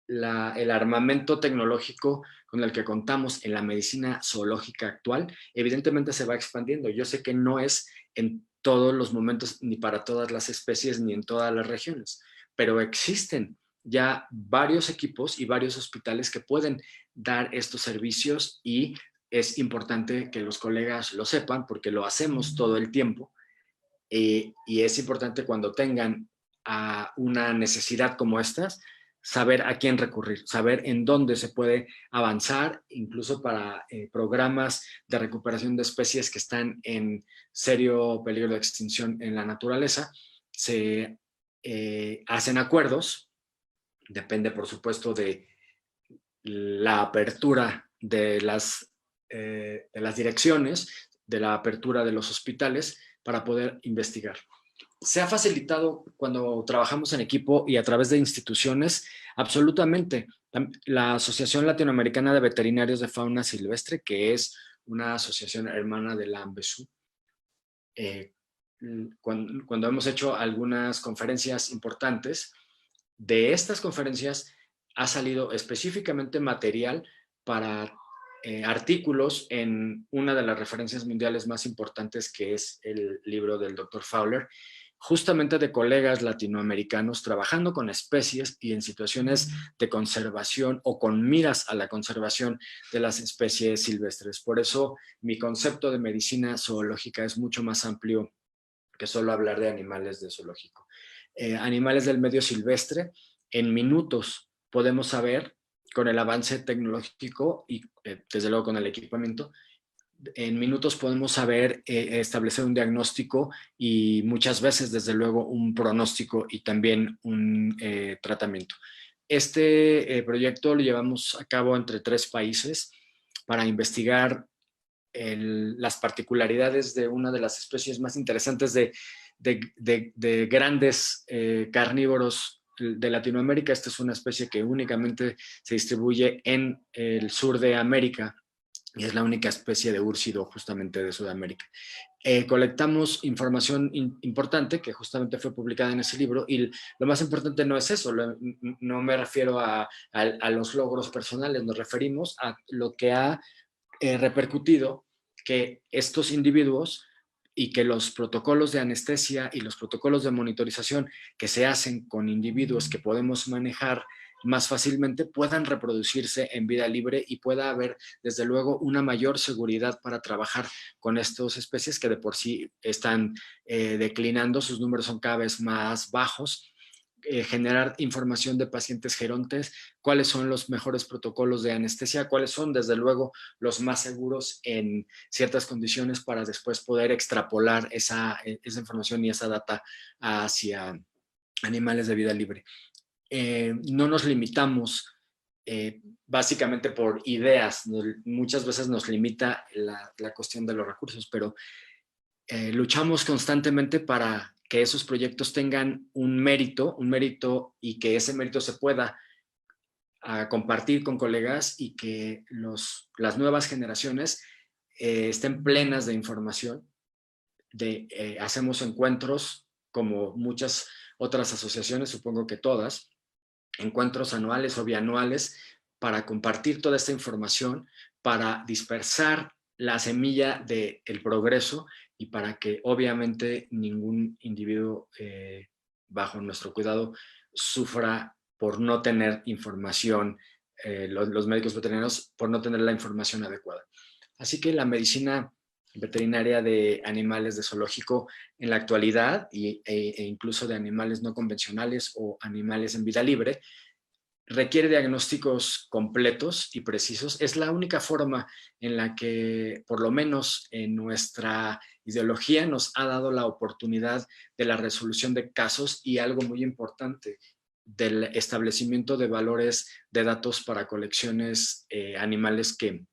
El armamento tecnológico con el que contamos en la medicina zoológica actual, evidentemente se va expandiendo. Yo sé que no es en todos los momentos, ni para todas las especies, ni en todas las regiones, pero existen ya varios equipos y varios hospitales que pueden dar estos servicios y es importante que los colegas lo sepan porque lo hacemos todo el tiempo y es importante cuando tengan una necesidad como estas, saber a quién recurrir, saber en dónde se puede avanzar, incluso para programas de recuperación de especies que están en serio peligro de extinción en la naturaleza. Se hacen acuerdos, depende por supuesto de la apertura de las direcciones, de la apertura de los hospitales para poder investigar. Se ha facilitado cuando trabajamos en equipo y a través de instituciones, absolutamente. La Asociación Latinoamericana de Veterinarios de Fauna Silvestre, que es una asociación hermana de la AMBESU, cuando hemos hecho algunas conferencias importantes, de estas conferencias ha salido específicamente material para artículos en una de las referencias mundiales más importantes, que es el libro del Dr. Fowler, justamente de colegas latinoamericanos trabajando con especies y en situaciones de conservación o con miras a la conservación de las especies silvestres. Por eso mi concepto de medicina zoológica es mucho más amplio que solo hablar de animales de zoológico. Animales del medio silvestre, en minutos podemos saber, con el avance tecnológico y desde luego con el equipamiento, en minutos podemos saber establecer un diagnóstico y muchas veces, desde luego, un pronóstico y también un tratamiento. Este proyecto lo llevamos a cabo entre 3 países para investigar las particularidades de una de las especies más interesantes de grandes carnívoros de Latinoamérica. Esta es una especie que únicamente se distribuye en el sur de América y es la única especie de úrsido justamente de Sudamérica. Colectamos información importante que justamente fue publicada en ese libro y lo más importante no es eso, no me refiero a los logros personales, nos referimos a lo que ha repercutido que estos individuos y que los protocolos de anestesia y los protocolos de monitorización que se hacen con individuos que podemos manejar más fácilmente puedan reproducirse en vida libre y pueda haber, desde luego, una mayor seguridad para trabajar con estas especies que de por sí están declinando, sus números son cada vez más bajos. generar información de pacientes gerontes, cuáles son los mejores protocolos de anestesia, cuáles son, desde luego, los más seguros en ciertas condiciones para después poder extrapolar esa información y esa data hacia animales de vida libre. No nos limitamos básicamente por ideas, muchas veces nos limita la cuestión de los recursos, pero luchamos constantemente para que esos proyectos tengan un mérito y que ese mérito se pueda compartir con colegas y que las nuevas generaciones estén plenas de información. Hacemos encuentros como muchas otras asociaciones, supongo que todas, encuentros anuales o bianuales para compartir toda esta información, para dispersar la semilla del progreso y para que obviamente ningún individuo bajo nuestro cuidado sufra por no tener información, los médicos veterinarios por no tener la información adecuada. Así que la medicina veterinaria de animales de zoológico en la actualidad e incluso de animales no convencionales o animales en vida libre requiere diagnósticos completos y precisos. Es la única forma en la que, por lo menos en nuestra ideología, nos ha dado la oportunidad de la resolución de casos y algo muy importante, del establecimiento de valores de datos para colecciones animales que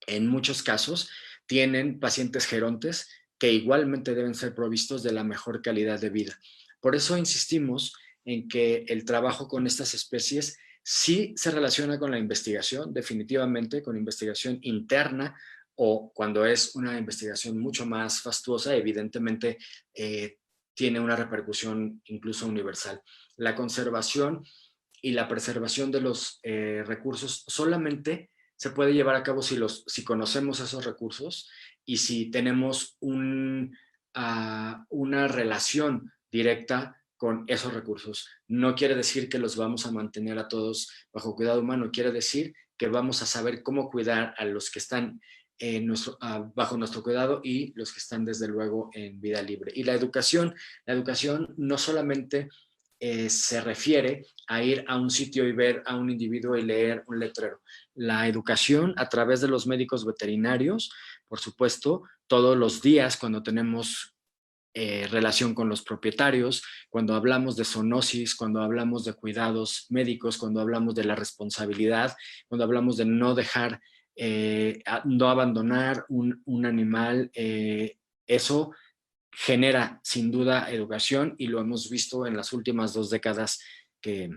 en muchos casos tienen pacientes gerontes que igualmente deben ser provistos de la mejor calidad de vida. Por eso insistimos en que el trabajo con estas especies sí se relaciona con la investigación, definitivamente con investigación interna, o cuando es una investigación mucho más fastuosa, evidentemente tiene una repercusión incluso universal. La conservación y la preservación de los recursos solamente se puede llevar a cabo si conocemos esos recursos y si tenemos una relación directa con esos recursos. No quiere decir que los vamos a mantener a todos bajo cuidado humano, quiere decir que vamos a saber cómo cuidar a los que están bajo nuestro cuidado y los que están desde luego en vida libre. Y la educación no solamente se refiere a ir a un sitio y ver a un individuo y leer un letrero. La educación a través de los médicos veterinarios, por supuesto, todos los días cuando tenemos relación con los propietarios, cuando hablamos de zoonosis, cuando hablamos de cuidados médicos, cuando hablamos de la responsabilidad, cuando hablamos de no dejar, no abandonar un animal, eso genera sin duda educación y lo hemos visto en las últimas 2 décadas que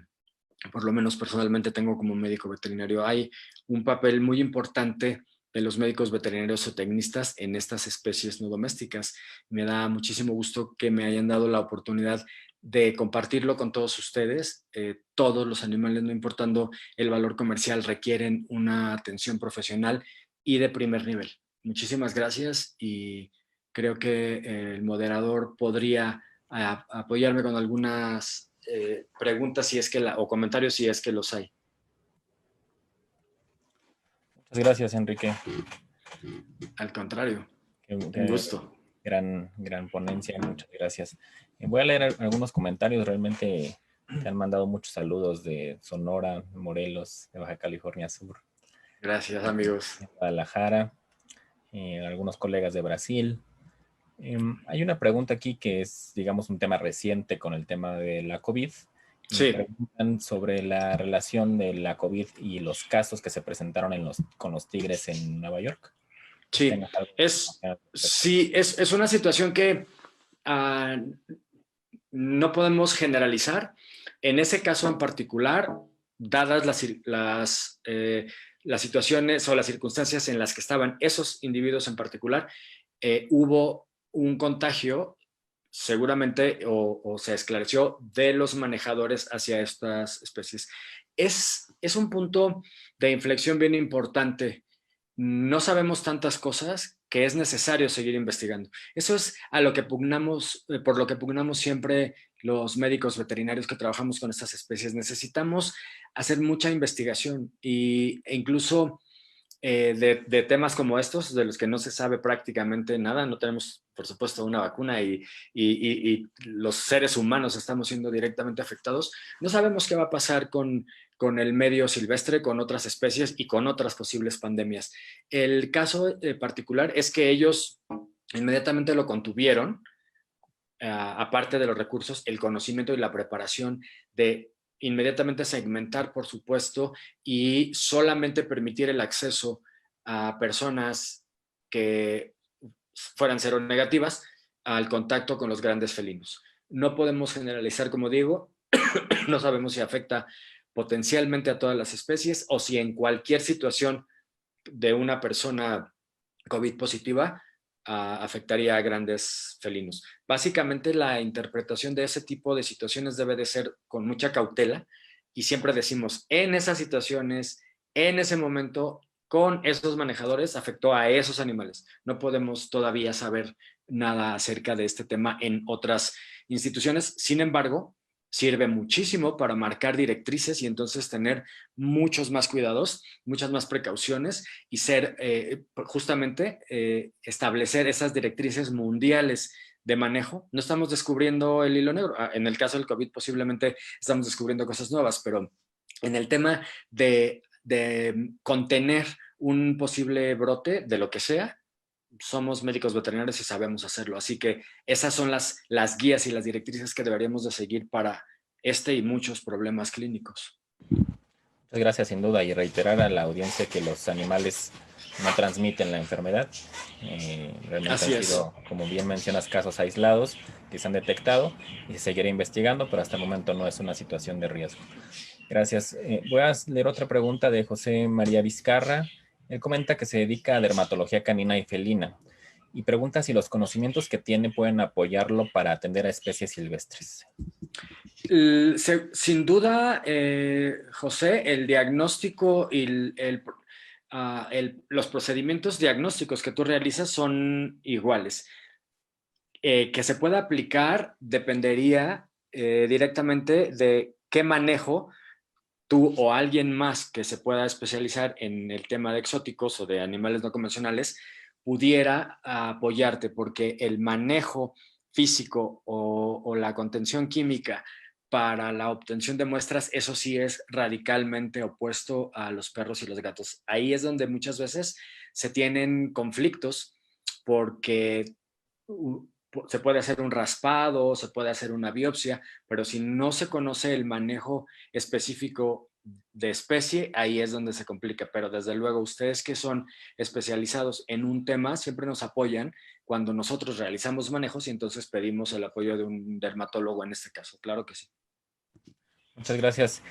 por lo menos personalmente tengo como médico veterinario. Hay un papel muy importante de los médicos veterinarios zootecnistas en estas especies no domésticas. Me da muchísimo gusto que me hayan dado la oportunidad de compartirlo con todos ustedes. Todos los animales, no importando el valor comercial, requieren una atención profesional y de primer nivel. Muchísimas gracias y creo que el moderador podría apoyarme con algunas preguntas si es que o comentarios si es que los hay. Muchas gracias, Enrique. Al contrario, un gusto. Gran ponencia, muchas gracias. Voy a leer algunos comentarios, realmente te han mandado muchos saludos de Sonora, Morelos, de Baja California Sur. Gracias, amigos. De Guadalajara, algunos colegas de Brasil. Hay una pregunta aquí que es, digamos, un tema reciente con el tema de la COVID. Sí. Me preguntan sobre la relación de la COVID y los casos que se presentaron con los tigres en Nueva York. Sí, es una situación que no podemos generalizar. En ese caso en particular, dadas las situaciones o las circunstancias en las que estaban esos individuos en particular, hubo un contagio seguramente o se esclareció de los manejadores hacia estas especies. Es un punto de inflexión bien importante. No sabemos tantas cosas que es necesario seguir investigando. Eso es a lo que pugnamos, por lo que pugnamos siempre los médicos veterinarios que trabajamos con estas especies. Necesitamos hacer mucha investigación e incluso de temas como estos, de los que no se sabe prácticamente nada. No tenemos, por supuesto, una vacuna y los seres humanos estamos siendo directamente afectados. No sabemos qué va a pasar con el medio silvestre, con otras especies y con otras posibles pandemias. El caso particular es que ellos inmediatamente lo contuvieron, aparte de los recursos, el conocimiento y la preparación de inmediatamente segmentar, por supuesto, y solamente permitir el acceso a personas que fueran seronegativas al contacto con los grandes felinos. No podemos generalizar, como digo, no sabemos si afecta potencialmente a todas las especies o si en cualquier situación de una persona COVID positiva afectaría a grandes felinos. Básicamente la interpretación de ese tipo de situaciones debe de ser con mucha cautela y siempre decimos, en esas situaciones, en ese momento, con esos manejadores afectó a esos animales. No podemos todavía saber nada acerca de este tema en otras instituciones. Sin embargo, sirve muchísimo para marcar directrices y entonces tener muchos más cuidados, muchas más precauciones y ser justamente establecer esas directrices mundiales de manejo. No estamos descubriendo el hilo negro. En el caso del COVID posiblemente estamos descubriendo cosas nuevas, pero en el tema de contener un posible brote de lo que sea, somos médicos veterinarios y sabemos hacerlo. Así que esas son las guías y las directrices que deberíamos de seguir para este y muchos problemas clínicos. Muchas gracias, sin duda, y reiterar a la audiencia que los animales no transmiten la enfermedad. Realmente Así han es. sido, como bien mencionas, casos aislados que se han detectado y se seguirá investigando, pero hasta el momento no es una situación de riesgo. Gracias. Voy a leer otra pregunta de José María Vizcarra. Él comenta que se dedica a dermatología canina y felina y pregunta si los conocimientos que tiene pueden apoyarlo para atender a especies silvestres. Sin duda, José, el diagnóstico y los procedimientos diagnósticos que tú realizas son iguales. Que se pueda aplicar dependería directamente de qué manejo tú o alguien más que se pueda especializar en el tema de exóticos o de animales no convencionales pudiera apoyarte, porque el manejo físico o la contención química para la obtención de muestras, eso sí es radicalmente opuesto a los perros y los gatos. Ahí es donde muchas veces se tienen conflictos porque se puede hacer un raspado, se puede hacer una biopsia, pero si no se conoce el manejo específico de especie, ahí es donde se complica. Pero desde luego, ustedes que son especializados en un tema siempre nos apoyan cuando nosotros realizamos manejos y entonces pedimos el apoyo de un dermatólogo en este caso. Claro que sí. Muchas gracias.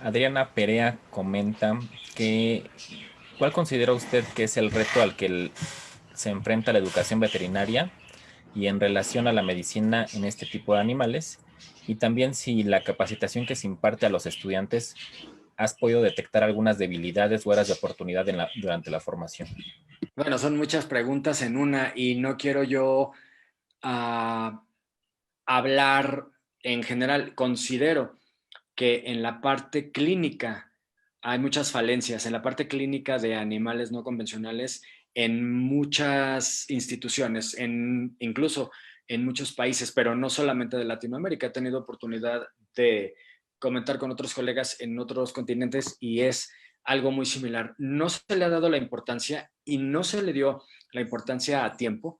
Adriana Perea comenta que ¿cuál considera usted que es el reto al que se enfrenta la educación veterinaria y en relación a la medicina en este tipo de animales? Y también si la capacitación que se imparte a los estudiantes has podido detectar algunas debilidades o áreas de oportunidad durante la formación. Bueno, son muchas preguntas en una y no quiero yo uh, hablar en general. Considero que en la parte clínica hay muchas falencias, en la parte clínica de animales no convencionales en muchas instituciones, incluso en muchos países, pero no solamente de Latinoamérica. He tenido oportunidad de comentar con otros colegas en otros continentes y es algo muy similar. No se le ha dado la importancia y no se le dio la importancia a tiempo.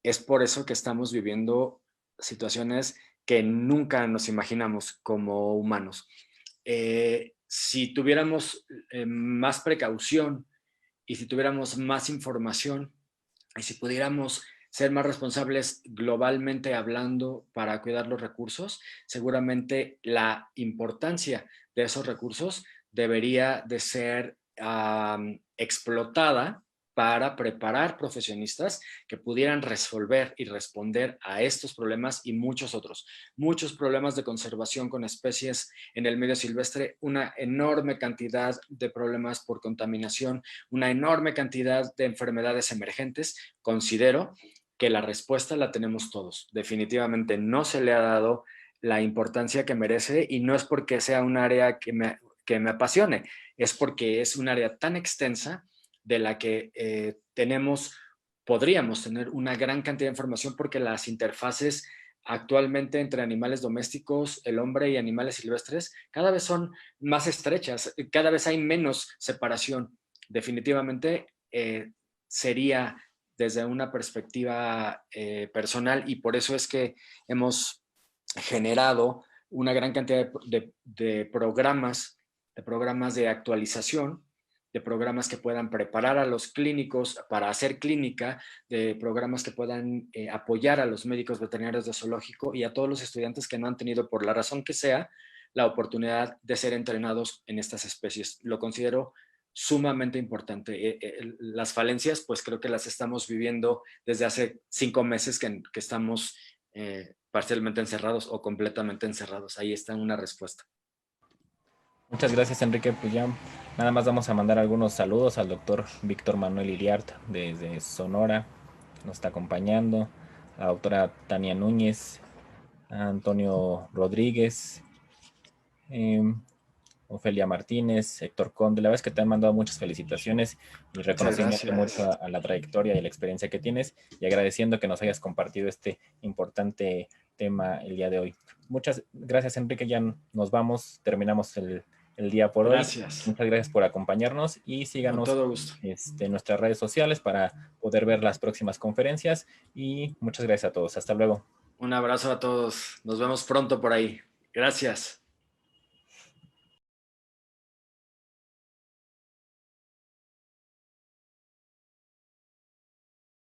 Es por eso que estamos viviendo situaciones que nunca nos imaginamos como humanos. Si tuviéramos más precaución y si tuviéramos más información y si pudiéramos ser más responsables globalmente hablando para cuidar los recursos, seguramente la importancia de esos recursos debería de ser explotada para preparar profesionistas que pudieran resolver y responder a estos problemas y muchos otros. Muchos problemas de conservación con especies en el medio silvestre, una enorme cantidad de problemas por contaminación, una enorme cantidad de enfermedades emergentes. Considero que la respuesta la tenemos todos. Definitivamente no se le ha dado la importancia que merece y no es porque sea un área que me apasione, es porque es un área tan extensa de la que podríamos tener una gran cantidad de información, porque las interfaces actualmente entre animales domésticos, el hombre y animales silvestres, cada vez son más estrechas, cada vez hay menos separación. Definitivamente sería desde una perspectiva personal, y por eso es que hemos generado una gran cantidad de programas de actualización, de programas que puedan preparar a los clínicos para hacer clínica, de programas que puedan apoyar a los médicos veterinarios de zoológico y a todos los estudiantes que no han tenido, por la razón que sea, la oportunidad de ser entrenados en estas especies. Lo considero sumamente importante. Las falencias, pues creo que las estamos viviendo desde hace 5 meses que estamos parcialmente encerrados o completamente encerrados. Ahí está una respuesta. Muchas gracias, Enrique. Pues ya nada más vamos a mandar algunos saludos al doctor Víctor Manuel Iriart desde Sonora, que nos está acompañando, a la doctora Tania Núñez, a Antonio Rodríguez, Ofelia Martínez, Héctor Conde. La verdad es que te han mandado muchas felicitaciones y reconocimiento mucho a la trayectoria y la experiencia que tienes, y agradeciendo que nos hayas compartido este importante tema el día de hoy. Muchas gracias, Enrique. Ya nos vamos, terminamos el día por hoy. Muchas gracias por acompañarnos y síganos en nuestras redes sociales para poder ver las próximas conferencias, y muchas gracias a todos. Hasta luego. Un abrazo a todos. Nos vemos pronto por ahí. Gracias.